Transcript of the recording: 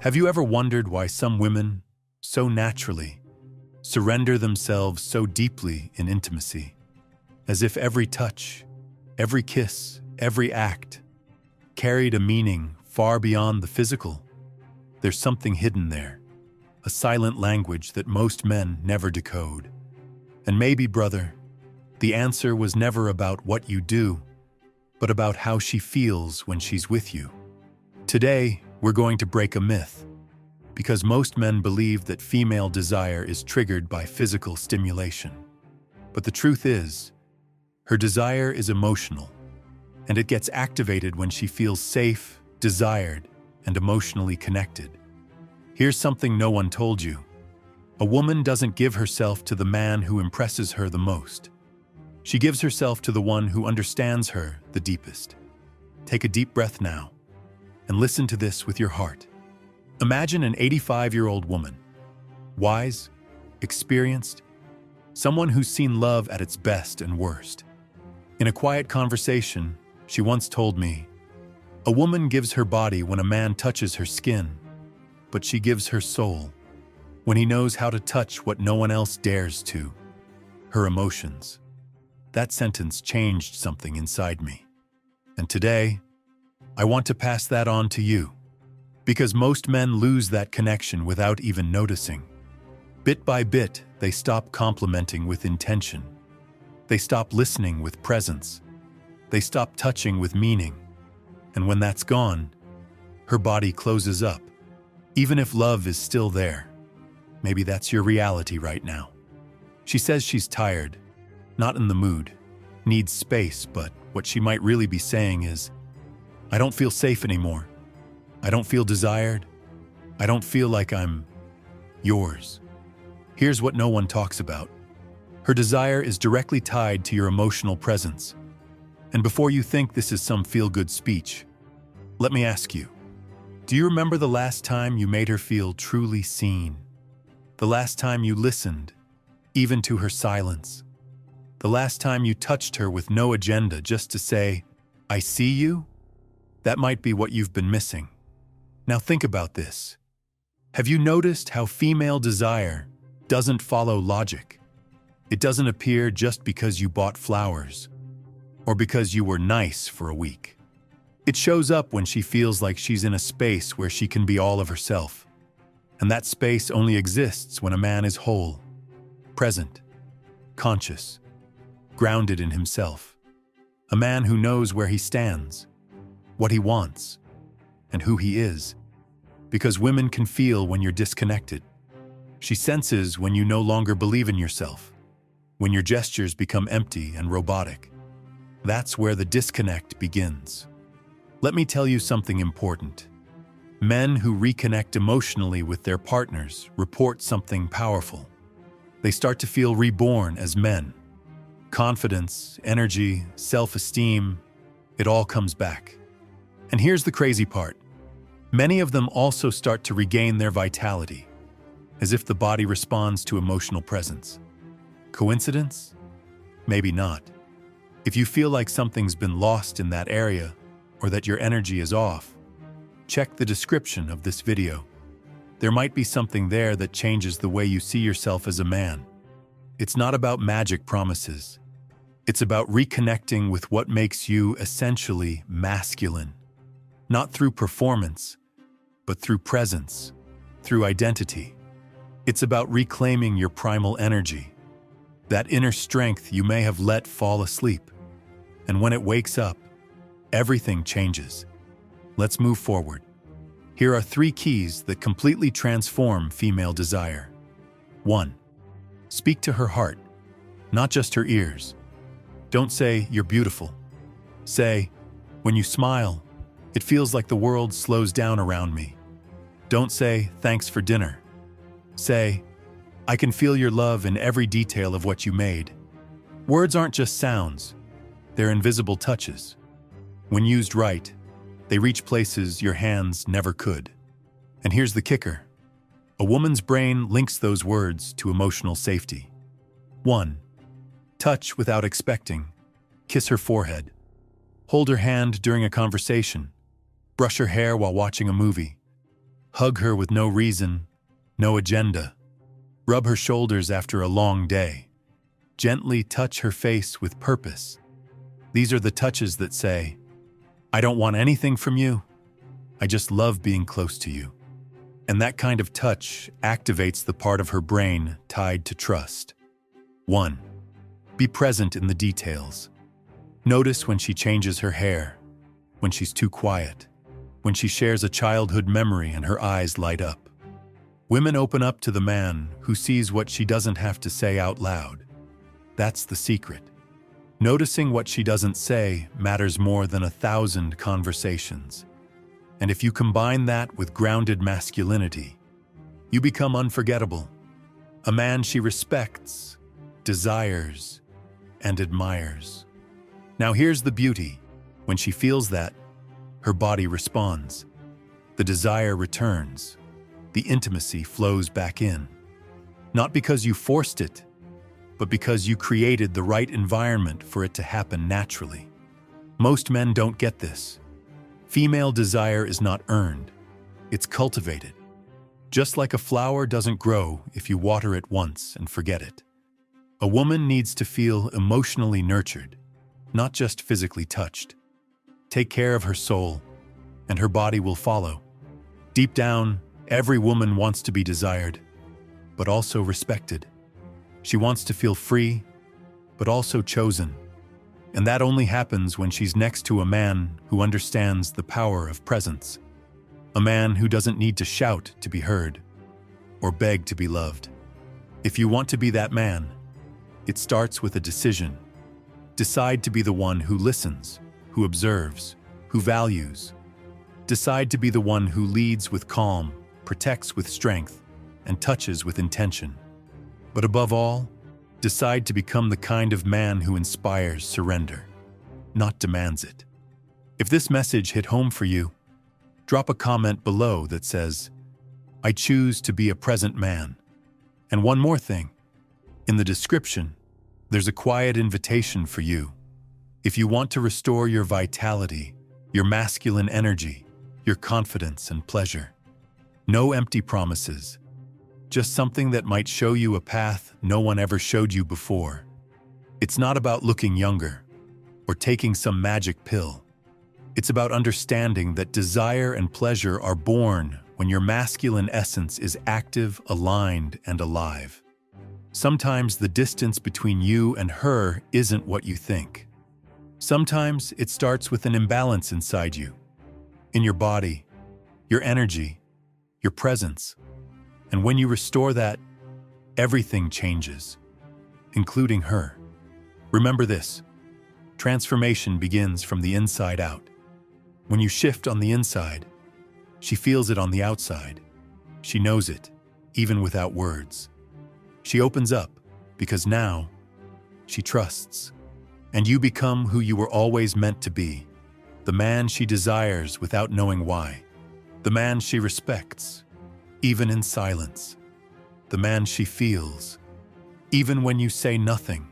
Have you ever wondered why some women, so naturally, surrender themselves so deeply in intimacy, as if every touch, every kiss, every act carried a meaning far beyond the physical? There's something hidden there, a silent language that most men never decode. And maybe, brother, the answer was never about what you do, but about how she feels when she's with you. Today, we're going to break a myth, because most men believe that female desire is triggered by physical stimulation. But the truth is, her desire is emotional, and it gets activated when she feels safe, desired, and emotionally connected. Here's something no one told you. A woman doesn't give herself to the man who impresses her the most. She gives herself to the one who understands her the deepest. Take a deep breath now, and listen to this with your heart. Imagine an 85-year-old woman, wise, experienced, someone who's seen love at its best and worst. In a quiet conversation, she once told me, "A woman gives her body when a man touches her skin, but she gives her soul when he knows how to touch what no one else dares to, her emotions." That sentence changed something inside me. And today, I want to pass that on to you, because most men lose that connection without even noticing. Bit by bit, they stop complimenting with intention. They stop listening with presence. They stop touching with meaning. And when that's gone, her body closes up, even if love is still there. Maybe that's your reality right now. She says she's tired, not in the mood, needs space, but what she might really be saying is, "I don't feel safe anymore. I don't feel desired. I don't feel like I'm yours." Here's what no one talks about. Her desire is directly tied to your emotional presence. And before you think this is some feel-good speech, let me ask you, do you remember the last time you made her feel truly seen? The last time you listened, even to her silence? The last time you touched her with no agenda, just to say, "I see you"? That might be what you've been missing. Now think about this. Have you noticed how female desire doesn't follow logic? It doesn't appear just because you bought flowers or because you were nice for a week. It shows up when she feels like she's in a space where she can be all of herself. And that space only exists when a man is whole, present, conscious, grounded in himself. A man who knows where he stands, what he wants, and who he is. Because women can feel when you're disconnected. She senses when you no longer believe in yourself, when your gestures become empty and robotic. That's where the disconnect begins. Let me tell you something important. Men who reconnect emotionally with their partners report something powerful. They start to feel reborn as men. Confidence, energy, self-esteem, it all comes back. And here's the crazy part. Many of them also start to regain their vitality, as if the body responds to emotional presence. Coincidence? Maybe not. If you feel like something's been lost in that area, or that your energy is off, check the description of this video. There might be something there that changes the way you see yourself as a man. It's not about magic promises. It's about reconnecting with what makes you essentially masculine. Not through performance, but through presence, through identity. It's about reclaiming your primal energy, that inner strength you may have let fall asleep. And when it wakes up, everything changes. Let's move forward. Here are 3 keys that completely transform female desire. 1. Speak to her heart, not just her ears. Don't say, "You're beautiful." Say, "When you smile, it feels like the world slows down around me." Don't say, "Thanks for dinner." Say, "I can feel your love in every detail of what you made." Words aren't just sounds. They're invisible touches. When used right, they reach places your hands never could. And here's the kicker. A woman's brain links those words to emotional safety. 1. Touch without expecting. Kiss her forehead. Hold her hand during a conversation. Brush her hair while watching a movie. Hug her with no reason, no agenda. Rub her shoulders after a long day. Gently touch her face with purpose. These are the touches that say, I don't want anything from you. I just love being close to you. And that kind of touch activates the part of her brain tied to trust. 1. Be present in the details. Notice when she changes her hair, when she's too quiet, when she shares a childhood memory and her eyes light up. Women open up to the man who sees what she doesn't have to say out loud. That's the secret. Noticing what she doesn't say matters more than 1,000 conversations. And if you combine that with grounded masculinity, you become unforgettable. A man she respects, desires, and admires. Now here's the beauty. When she feels that, her body responds. The desire returns. The intimacy flows back in. Not because you forced it, but because you created the right environment for it to happen naturally. Most men don't get this. Female desire is not earned, it's cultivated. Just like a flower doesn't grow if you water it once and forget it. A woman needs to feel emotionally nurtured, not just physically touched. Take care of her soul, and her body will follow. Deep down, every woman wants to be desired, but also respected. She wants to feel free, but also chosen. And that only happens when she's next to a man who understands the power of presence. A man who doesn't need to shout to be heard, or beg to be loved. If you want to be that man, it starts with a decision. Decide to be the one who listens, who observes, who values. Decide to be the one who leads with calm, protects with strength, and touches with intention. But above all, decide to become the kind of man who inspires surrender, not demands it. If this message hit home for you, drop a comment below that says, I choose to be a present man. And one more thing, in the description, there's a quiet invitation for you. If you want to restore your vitality, your masculine energy, your confidence and pleasure, no empty promises, just something that might show you a path no one ever showed you before. It's not about looking younger or taking some magic pill. It's about understanding that desire and pleasure are born when your masculine essence is active, aligned, and alive. Sometimes the distance between you and her isn't what you think. Sometimes it starts with an imbalance inside you, in your body, your energy, your presence. And when you restore that, everything changes, including her. Remember this, transformation begins from the inside out. When you shift on the inside, she feels it on the outside. She knows it, even without words. She opens up, because now, she trusts. And you become who you were always meant to be, the man she desires without knowing why, the man she respects, even in silence, the man she feels, even when you say nothing.